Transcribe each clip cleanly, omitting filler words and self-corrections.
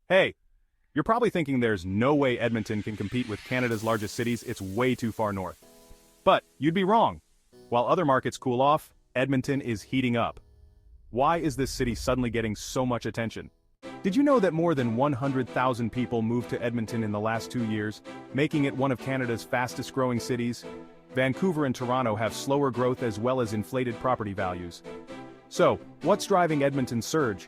Hey, you're probably thinking there's no way Edmonton can compete with Canada's largest cities, it's way too far north. But you'd be wrong. While other markets cool off, Edmonton is heating up. Why is this city suddenly getting so much attention? Did you know that more than 100,000 people moved to Edmonton in the last 2 years, making it one of Canada's fastest growing cities? Vancouver and Toronto have slower growth as well as inflated property values. So, what's driving Edmonton's surge?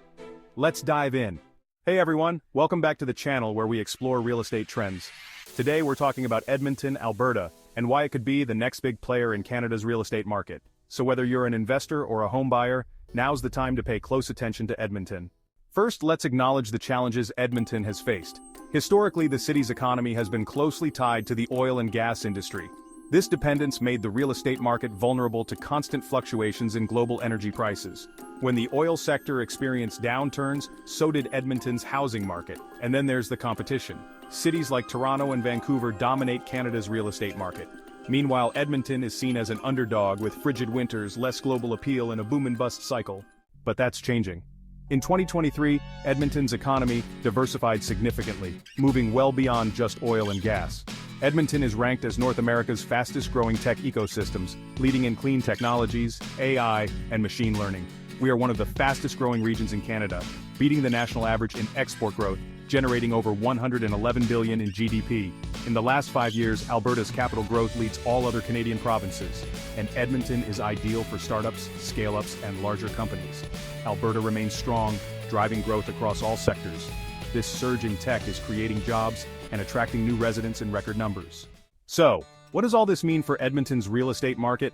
Let's dive in. Hey everyone, welcome back to the channel where we explore real estate trends. Today we're talking about Edmonton, Alberta, and why it could be the next big player in Canada's real estate market. So whether you're an investor or a home buyer, now's the time to pay close attention to Edmonton. First, let's acknowledge the challenges Edmonton has faced. Historically, the city's economy has been closely tied to the oil and gas industry. This dependence made the real estate market vulnerable to constant fluctuations in global energy prices. When the oil sector experienced downturns, so did Edmonton's housing market. And then there's the competition. Cities like Toronto and Vancouver dominate Canada's real estate market. Meanwhile, Edmonton is seen as an underdog with frigid winters, less global appeal, and a boom and bust cycle. But that's changing. In 2023, Edmonton's economy diversified significantly, moving well beyond just oil and gas. Edmonton is ranked as North America's fastest-growing tech ecosystems, leading in clean technologies, AI, and machine learning. We are one of the fastest-growing regions in Canada, beating the national average in export growth, generating over $111 billion in GDP. In the last 5 years, Alberta's capital growth leads all other Canadian provinces, and Edmonton is ideal for startups, scale-ups, and larger companies. Alberta remains strong, driving growth across all sectors. This surge in tech is creating jobs and attracting new residents in record numbers. So, what does all this mean for Edmonton's real estate market?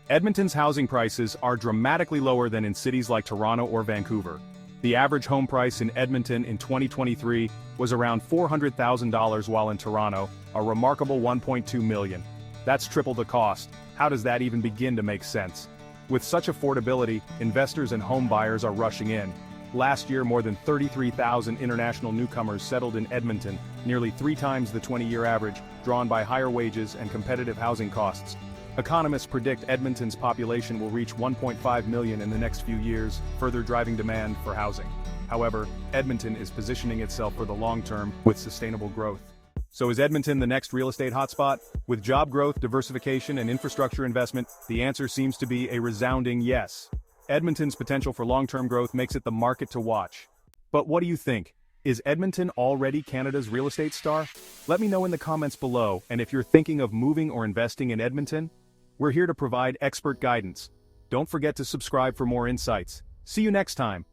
Edmonton's housing prices are dramatically lower than in cities like Toronto or Vancouver. The average home price in Edmonton in 2023 was around $400,000, while in Toronto, a remarkable $1.2 million. That's triple the cost. How does that even begin to make sense? With such affordability, investors and home buyers are rushing in. Last year, more than 33,000 international newcomers settled in Edmonton, nearly 3 times the 20-year average, drawn by higher wages and competitive housing costs. Economists predict Edmonton's population will reach 1.5 million in the next few years, further driving demand for housing. However, Edmonton is positioning itself for the long term with sustainable growth. So is Edmonton the next real estate hotspot? With job growth, diversification, and infrastructure investment, the answer seems to be a resounding yes. Edmonton's potential for long-term growth makes it the market to watch. But what do you think? Is Edmonton already Canada's real estate star? Let me know in the comments below, and if you're thinking of moving or investing in Edmonton, we're here to provide expert guidance. Don't forget to subscribe for more insights. See you next time.